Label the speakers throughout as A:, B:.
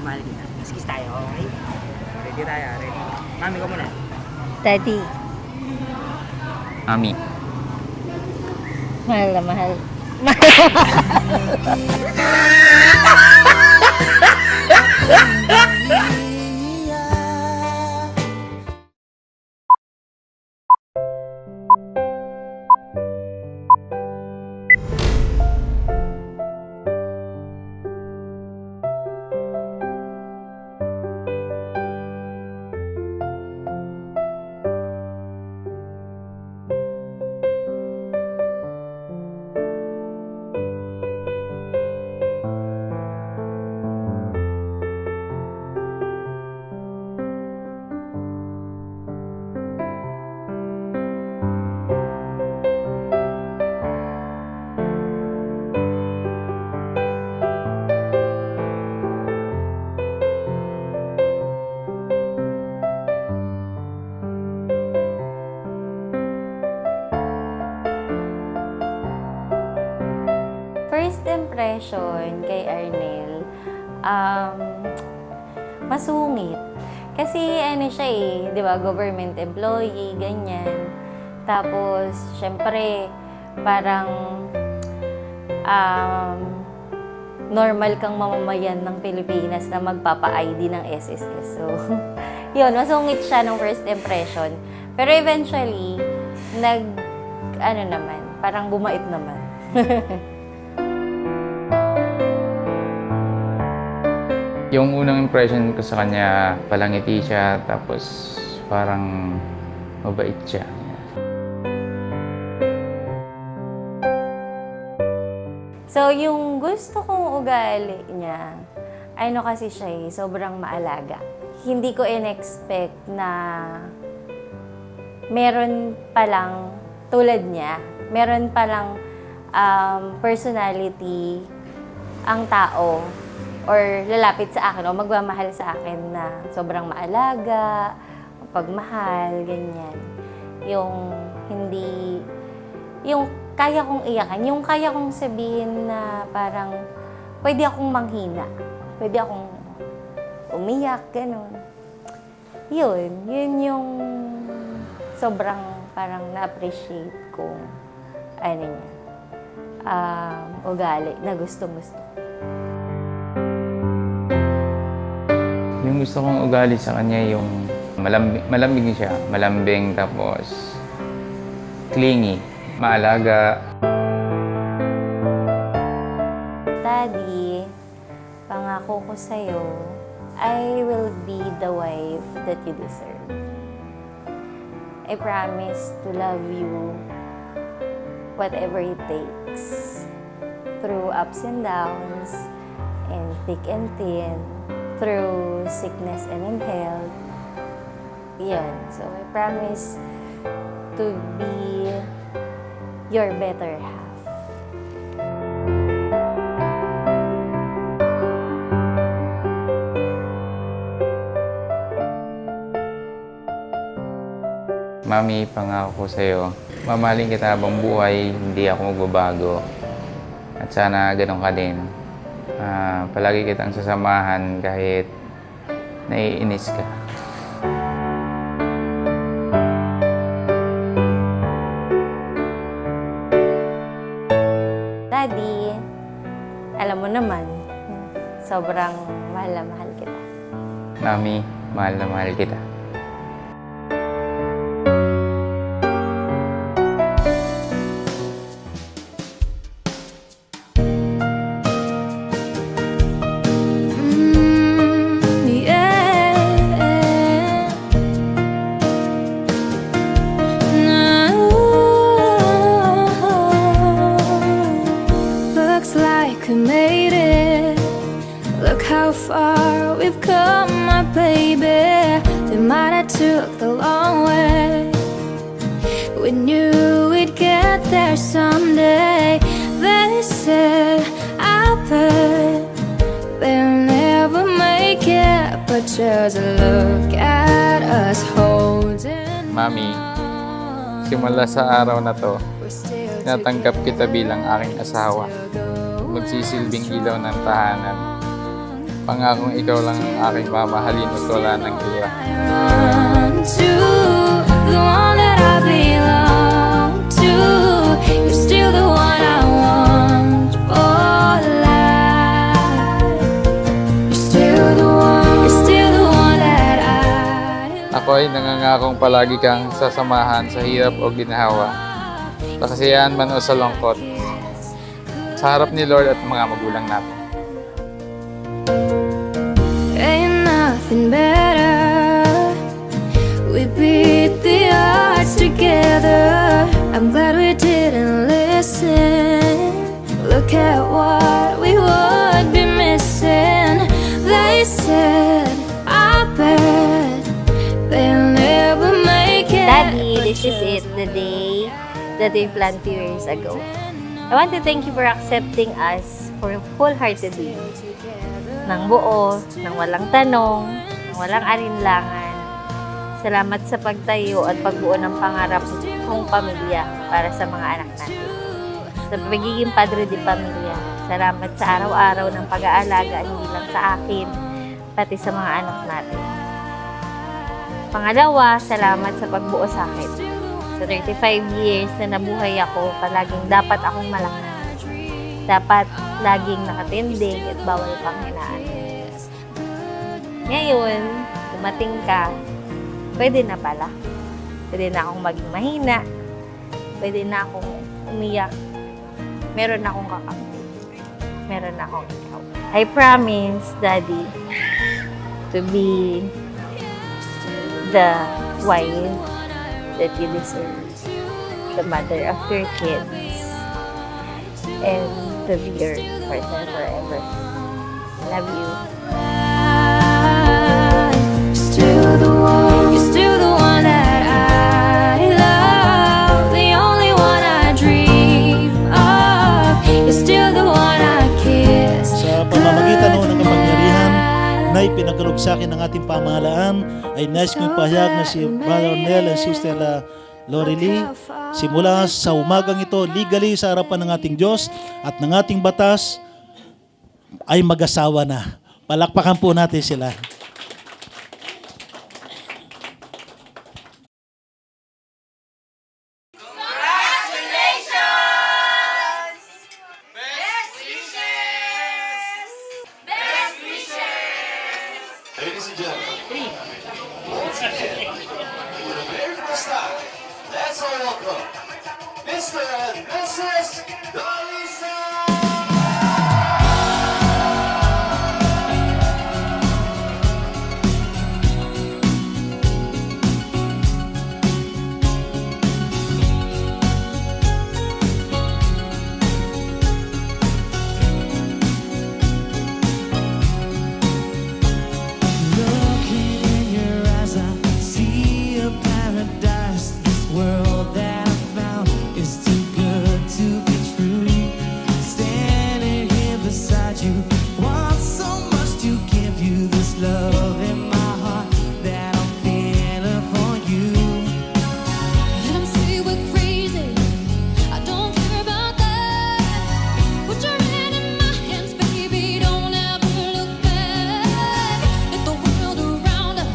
A: mahal kita. Kiss tayo, okay? Ready tayo, ready. Mami ko muna.
B: Daddy,
C: Mami.
B: mahal na mahal. First impression kay Arnel, masungit. Kasi ano siya di ba, government employee, ganyan. Tapos, syempre, parang normal kang mamamayan ng Pilipinas na magpapa-ID ng SSS. So, yun, masungit siya nung first impression. Pero eventually, parang bumait naman.
C: Yung unang impression ko sa kanya, palangiti siya, tapos parang mabait siya.
B: So, yung gusto kong ugali niya, kasi siya sobrang maalaga. Hindi ko in-expect na meron palang tulad niya, meron palang personality ang tao or lalapit sa akin o magmamahal sa akin na sobrang maalaga, pagmahal, ganyan. Yung kaya kong iyakan, yung kaya kong sabihin na parang pwede akong manghina, pwede akong umiyak, gano'n. Yun yung sobrang parang na-appreciate kong ugali na gusto-gusto.
C: Yung gusto kong ugali sa kanya, yung malambing siya, malambing, tapos clingy, maalaga.
B: Daddy, pangako ko sa'yo, I will be the wife that you deserve. I promise to love you whatever it takes, through ups and downs, and thick and thin, through sickness and in health. Yan. So, I promise to be your better half.
C: Mami, pangako ko sa'yo, mamahalin kita habang buhay, hindi ako magbabago. At sana ganun ka din. Palagi kitang sasamahan kahit naiinis ka.
B: Daddy, alam mo naman, sobrang mahal na mahal kita.
C: Mami, mahal na mahal kita.
D: We made it. Look how far we've come, my baby. We might have took the long way. We knew we'd get there someday. They said I bet they'll never make it, but just look at us holding
C: Mami,
D: on.
C: simula sa araw na to,
D: We're still
C: natanggap kita
D: together,
C: bilang aking asawa.
D: still going
C: Magsisilbing ilaw ng tahanan.
D: strong.
C: Pangakong ikaw lang ang aking mamahalin at wala nang iba.
D: Run to the one that I belong to. You're still the one I want for life. You're still the one that I.
C: Ako ay nangangakong palagi kang sasamahan sa hirap o ginhawa, sa kasiyahan man o sa lungkot, sa harap ni Lord at mga magulang natin.
D: Ain't nothing better. We beat the odds together. I'm glad we didn't listen. Look at what we would be missing. They said, I bet they'll never make it.
B: Daddy, this is it, the day that we planned 2 years ago. I want to thank you for accepting us for wholeheartedly. Nang buo, nang walang tanong, nang walang alinlangan. Salamat sa pagtayo at pagbuo ng pangarap kong pamilya para sa mga anak natin. Sa pagiging padre di pamilya, salamat sa araw-araw ng pag-aalaga hindi lang sa akin, pati sa mga anak natin. Pangalawa, salamat sa pagbuo sa akin. Sa 35 years na nabuhay ako, palaging dapat akong malakas. Dapat laging nakatindig at bawal pang hinaan. Ngayon, dumating ka, pwede na pala. Pwede na akong maging mahina. Pwede na akong umiyak. Meron na akong kakampi. Meron na akong ikaw. I promise, Daddy, to be the wife that you deserve. The mother of your kids. And to be your partner forever. I love you.
D: You're still the one that I love. The only one I dream of. You're still the one I kiss.
E: Sa pamamagitan ng kapangyarihan na ipinagalog sa akin ng ating pamahalaan, ay nais kong pahayag na si Brother Nel and Sister Lorely, simula sa umagang ito, legally sa harapan ng ating Diyos at ng ating batas, ay mag-asawa na. Palakpakan po natin sila.
F: Ladies and gentlemen, for the very first time, let's all welcome Mr. and Mrs. Dalisa!
G: Looking in your eyes, I see a paradise. This world that I found is too good to be true. Standing here beside you, want so much to give you this love in my heart that I'm feeling for you.
D: Let 'em say we're crazy. I don't care about that. Put your hand in my hands, baby. Don't ever look back. Let the world around us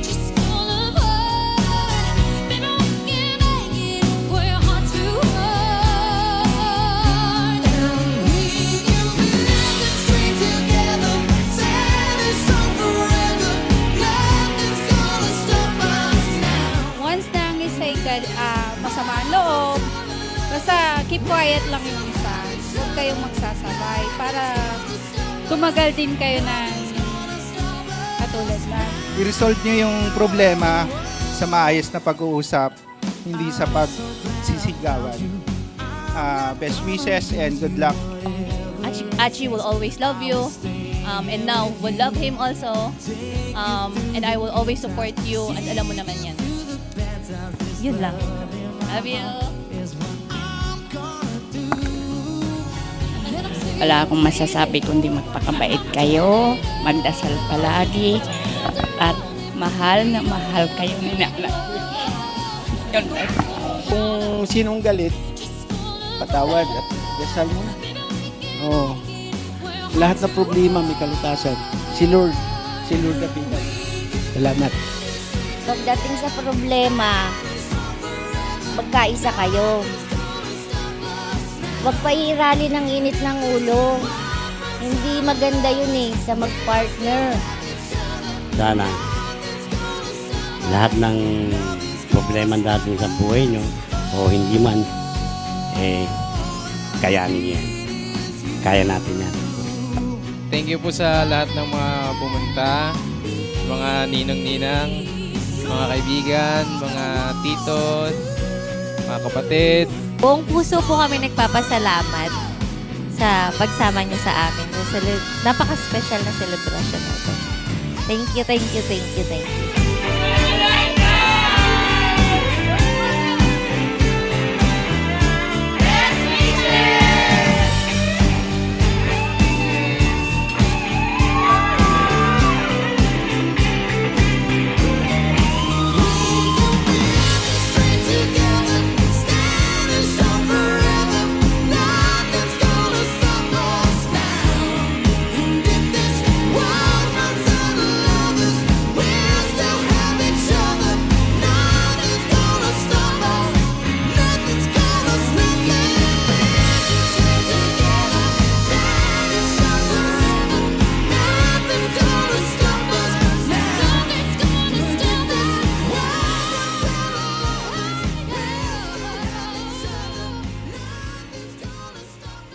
D: just fall apart. Baby, we can make it if we're heart to heart. And we can build this dream together. Set it strong forever. Nothing's gonna stop us now.
H: Once na ang isa ay masama ang loob, basta keep quiet lang yung isa. Huwag kayong magsasabay para tumagal din kayo ng katulad lang.
I: I-resolve nyo yung problema sa maayos na pag-uusap, hindi sa pagsisigawan. Best wishes and good luck.
J: Archie will always love you, and now will love him also, and I will always support you, at alam mo naman yan. Yun lang. Love you.
K: Wala akong masasabi kundi magpakabait kayo, magdasal palagi, at mahal na mahal kayo ni Nana. Yun lang.
I: Kung sinong galit, patawad at dasal mo na. Oo.
L: lahat ng problema may kalutasan. Si Lord na pinag. Salamat.
B: Pagdating sa problema, magkaisa kayo. Huwag pairali ng init ng ulo. Hindi maganda yun sa mag-partner.
L: Sana lahat ng problema natin sa buhay nyo o hindi man, kayanin niyo yan. Kaya natin yan.
C: Thank you po sa lahat ng mga pumunta, mga ninong-ninang, mga kaibigan, mga titos, mga kapatid.
B: Buong puso po kami nagpapasalamat sa pagsama niyo sa amin. Napaka-special na celebration na ito. Thank you, thank you, thank you, thank you.